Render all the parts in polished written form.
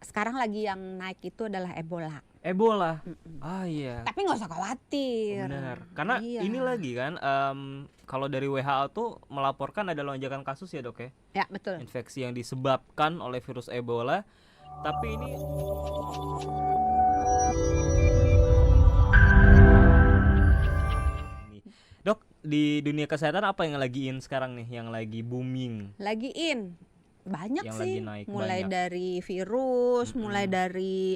Sekarang lagi yang naik itu adalah Ebola. Ebola. Mm-mm. Ah iya. Tapi nggak usah khawatir. Benar. Karena Iya. ini lagi kan kalau dari WHO tuh melaporkan ada lonjakan kasus ya, Dok ya. Ya betul. Infeksi yang disebabkan oleh virus Ebola. Tapi ini Dok, di dunia kesehatan apa yang lagi in sekarang nih, yang lagi booming, Lagi in. Banyak yang sih, lagi naik mulai banyak? dari virus, mulai Mm-mm. dari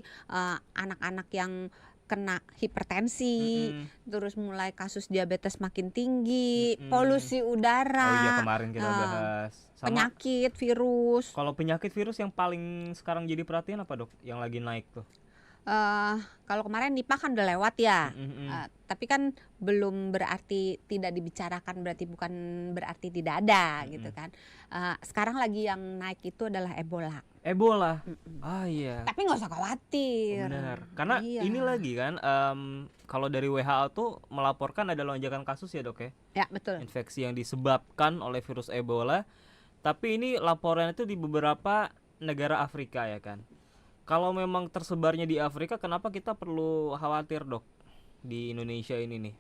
anak-anak yang kena hipertensi, Mm-mm. terus mulai kasus diabetes makin tinggi, Mm-mm. polusi Oh iya, udara, kemarin kita eh, bahas. Sama penyakit, virus. kalau penyakit virus yang paling sekarang jadi perhatian apa, Dok? Yang lagi naik tuh. eh Kalau kemarin Nipah kan udah lewat ya. Mm-mm. Tapi kan belum berarti tidak dibicarakan, bukan berarti tidak ada gitu Mm-mm. kan. Sekarang lagi yang naik itu adalah Ebola. Ebola. Mm-mm. Ah iya. Tapi nggak usah khawatir. Benar. Karena Iya. ini lagi kan kalau dari WHO tuh melaporkan ada lonjakan kasus ya, Dok ya. Ya betul. Infeksi yang disebabkan oleh virus Ebola. Tapi ini laporan itu di beberapa negara Afrika ya kan. Kalau memang tersebarnya di Afrika, kenapa kita perlu khawatir, Dok, di Indonesia ini nih?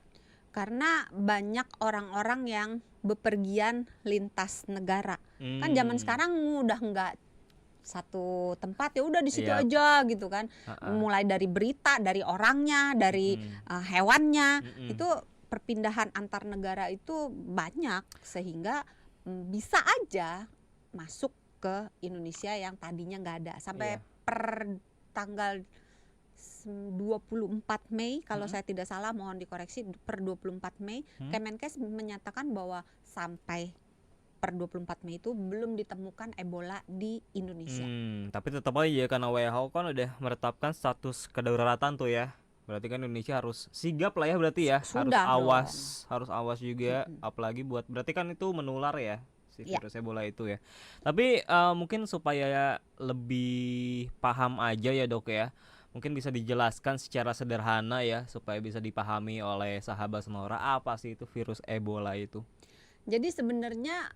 Karena banyak orang-orang yang bepergian lintas negara. Kan zaman sekarang udah nggak satu tempat, ya udah di situ Iya. aja gitu kan. Mulai dari berita, dari orangnya, dari hewannya, itu perpindahan antar negara itu banyak, sehingga bisa aja masuk ke Indonesia yang tadinya nggak ada. Sampai Iya. per tanggal 24 Mei kalau saya tidak salah, mohon dikoreksi, per 24 Mei Kemenkes menyatakan bahwa sampai per 24 Mei itu belum ditemukan Ebola di Indonesia. Tapi tetap aja karena WHO kan udah menetapkan status kedaruratan tuh ya. Berarti kan Indonesia harus sigap lah ya, berarti ya. Sudah Harus awas juga, apalagi buat, berarti kan itu menular ya, si Ya. virus Ebola itu ya. Tapi mungkin supaya lebih paham aja ya, Dok ya. Mungkin bisa dijelaskan secara sederhana ya, supaya bisa dipahami oleh sahabat Sonora apa sih itu virus Ebola itu. Jadi sebenarnya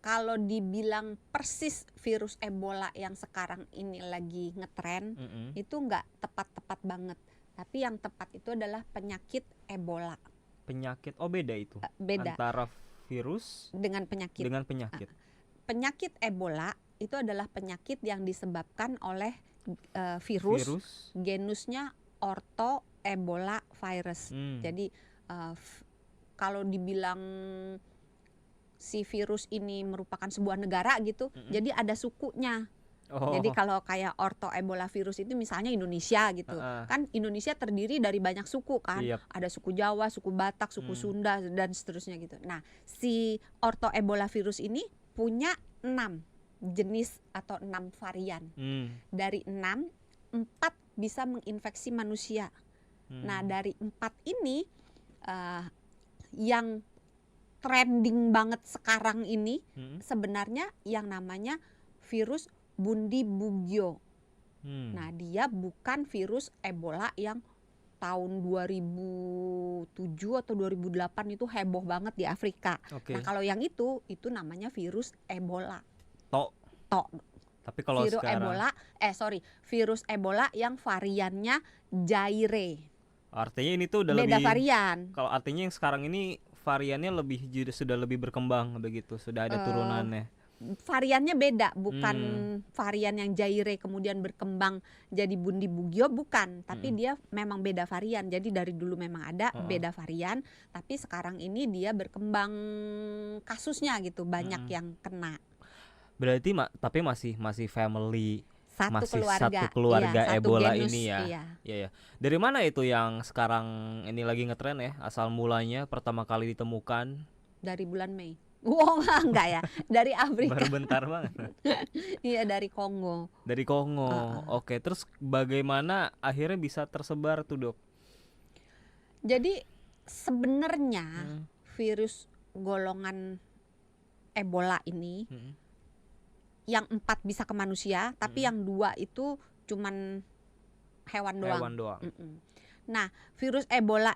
kalau dibilang persis virus Ebola yang sekarang ini lagi ngetren, itu nggak tepat-tepat banget. Tapi yang tepat itu adalah penyakit Ebola. Penyakit, oh beda itu? Beda Antara virus dengan penyakit. Penyakit Ebola itu adalah penyakit yang disebabkan oleh virus, genusnya Ortho Ebola virus. Jadi kalau dibilang si virus ini merupakan sebuah negara gitu, jadi ada sukunya. Jadi kalau kayak Ortho Ebola virus itu misalnya Indonesia gitu, kan Indonesia terdiri dari banyak suku kan. Yep. Ada suku Jawa, suku Batak, suku Sunda dan seterusnya gitu. Nah, si Ortho Ebola virus ini punya 6 jenis atau 6 varian. Dari 6, 4 bisa menginfeksi manusia. Nah, dari 4 ini yang trending banget sekarang ini sebenarnya yang namanya virus Bundibugyo. Nah, dia bukan virus Ebola yang tahun 2007 atau 2008 itu heboh banget di Afrika. Nah, kalau yang itu namanya virus Ebola. Tapi kalau virus sekarang virus Ebola yang variannya Zaire. Artinya ini tuh udah beda lebih varian. Kalau artinya yang sekarang ini variannya sudah lebih berkembang begitu, sudah ada turunannya. Variannya beda, bukan varian yang Zaire kemudian berkembang jadi Bundibugyo, bukan, tapi dia memang beda varian. Jadi dari dulu memang ada beda varian, tapi sekarang ini dia berkembang kasusnya gitu, banyak yang kena. Berarti tapi masih family, satu keluarga iya, Ebola genus, ini ya. Iya. Dari mana itu yang sekarang ini lagi ngetren ya? Asal mulanya pertama kali ditemukan? Dari bulan Mei. Wow, enggak ya, dari Afrika. Baru bentar banget. Iya, dari Kongo. Dari Kongo. Oke, terus bagaimana akhirnya bisa tersebar tuh, Dok? Jadi sebenarnya virus golongan Ebola ini yang 4 bisa ke manusia, tapi yang 2 itu cuman hewan doang. Nah, virus Ebola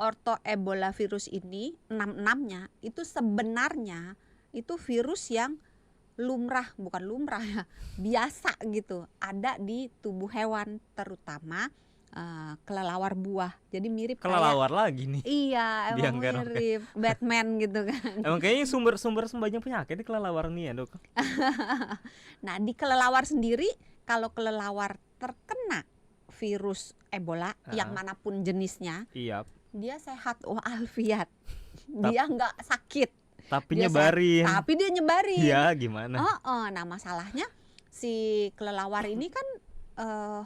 Ortho Ebola virus ini 6-6-nya itu sebenarnya itu virus yang bukan lumrah ya, biasa gitu, ada di tubuh hewan, terutama kelelawar buah. Jadi mirip kayak Kelelawar lagi nih iya, emang dianggarkan. mirip Batman gitu kan. Emang kayaknya sumber banyak penyakit di kelelawar nih ya, Dok. Nah, di kelelawar sendiri, kalau kelelawar terkena virus Ebola yang Heeh. manapun jenisnya, Iya, dia sehat walafiat. Tap- Dia nggak sakit. tapi Dia sehat, nyebarin. tapi dia nyebarin. Iya, gimana? Nah, masalahnya si kelelawar ini kan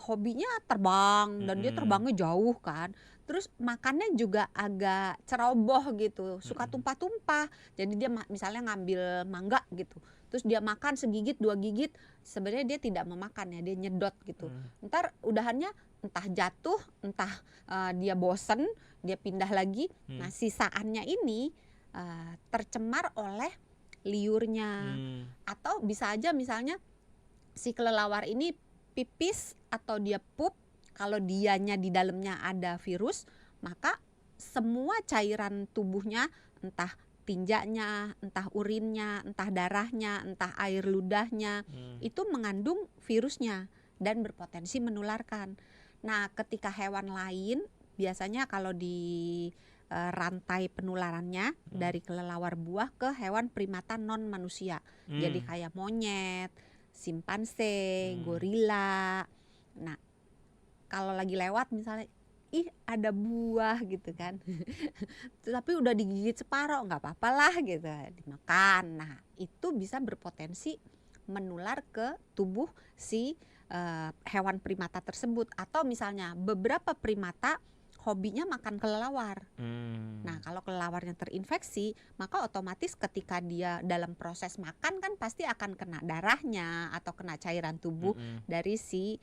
hobinya terbang, dan dia Mm-mm. terbangnya jauh kan. Terus makannya juga agak ceroboh gitu, suka Mm-mm. tumpah-tumpah. Jadi dia misalnya ngambil mangga gitu, terus dia makan segigit 2 gigit, sebenarnya dia tidak memakan ya, dia nyedot gitu. Ntar udahannya entah jatuh, entah dia bosen, dia pindah lagi. Nah, sisaannya ini tercemar oleh liurnya. Atau bisa aja misalnya si kelelawar ini pipis atau dia pup, kalau dianya di dalamnya ada virus, maka semua cairan tubuhnya, entah tinjanya, entah urinnya, entah darahnya, entah air ludahnya, itu mengandung virusnya dan berpotensi menularkan. Nah, ketika hewan lain, biasanya kalau di rantai penularannya dari kelelawar buah ke hewan primata non manusia. Jadi kayak monyet, simpanse, gorila. Nah, kalau lagi lewat misalnya, ih ada buah gitu kan, tapi udah digigit separoh, nggak apa-apa lah gitu, dimakan. Nah, itu bisa berpotensi menular ke tubuh si hewan primata tersebut. Atau misalnya beberapa primata hobinya makan kelelawar. Nah, kalau kelelawarnya terinfeksi, maka otomatis ketika dia dalam proses makan kan pasti akan kena darahnya atau kena cairan tubuh dari si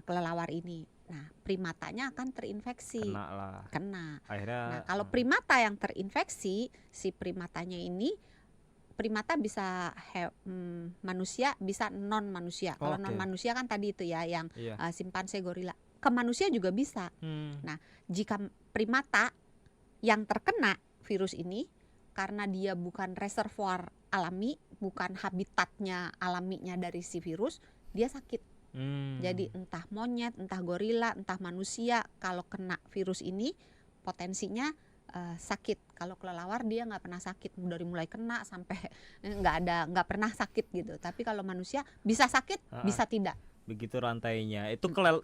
kelelawar ini. Nah, primatanya akan terinfeksi. Kena lah. Kena. Akhirnya Nah, kalau primata yang terinfeksi, si primatanya ini, primata bisa manusia, bisa non manusia. Kalau non manusia kan tadi itu ya, yang simpanse, gorila. Ke manusia juga bisa. Nah, jika primata yang terkena virus ini, karena dia bukan reservoir alami, bukan habitatnya alaminya dari si virus, dia sakit. Jadi entah monyet, entah gorila, entah manusia, kalau kena virus ini potensinya sakit. Kalau kelelawar dia nggak pernah sakit, dari mulai kena sampai nggak pernah sakit gitu. Tapi kalau manusia bisa sakit, bisa tidak. Begitu rantainya.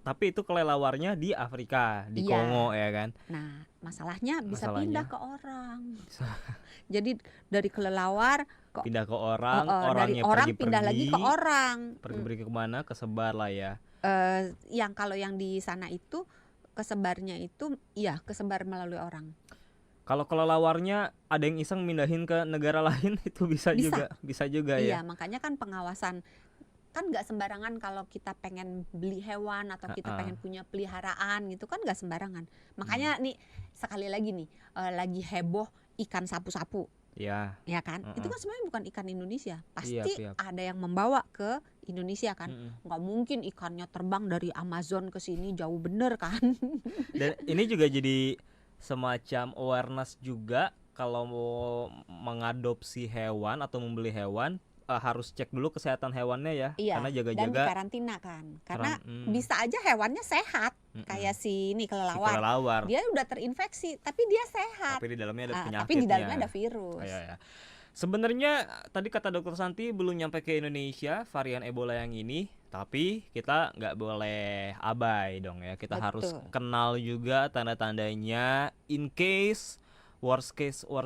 Tapi itu kelelawarnya di Afrika, di Iya. Kongo ya kan. Nah, masalahnya bisa pindah ke orang. Jadi dari kelelawar pindah ke orang, dari orang pindah lagi ke orang. Pergi kemana? Kesebar lah ya. Yang kalau yang di sana itu kesebarnya itu, iya kesebar melalui orang. Kalau kelelawarnya ada yang iseng mindahin ke negara lain, itu bisa juga ya. Iya, makanya kan pengawasan kan nggak sembarangan. Kalau kita pengen beli hewan atau kita pengen punya peliharaan gitu kan nggak sembarangan. Makanya nih sekali lagi nih, lagi heboh ikan sapu-sapu. Ya kan, itu kan sebenarnya bukan ikan Indonesia, pasti ada yang membawa ke Indonesia kan. Nggak mungkin ikannya terbang dari Amazon ke sini, jauh bener kan. Dan ini juga jadi semacam awareness juga, kalau mau mengadopsi hewan atau membeli hewan, harus cek dulu kesehatan hewannya ya. Iya, karena jaga-jaga dan dikarantina kan, karena bisa aja hewannya sehat, kayak si ini kelelawar. Dia udah terinfeksi tapi dia sehat, tapi di dalamnya ada penyakitnya, tapi di dalamnya ada virus. Ya. Sebenarnya tadi kata Dokter Santi belum nyampe ke Indonesia varian Ebola yang ini, tapi kita nggak boleh abai dong ya. Kita harus kenal juga tanda-tandanya, in case worst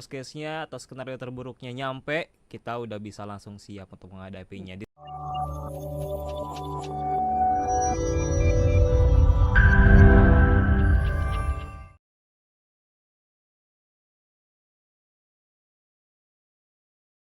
case-nya atau skenario terburuknya nyampe, kita udah bisa langsung siap untuk menghadapinya.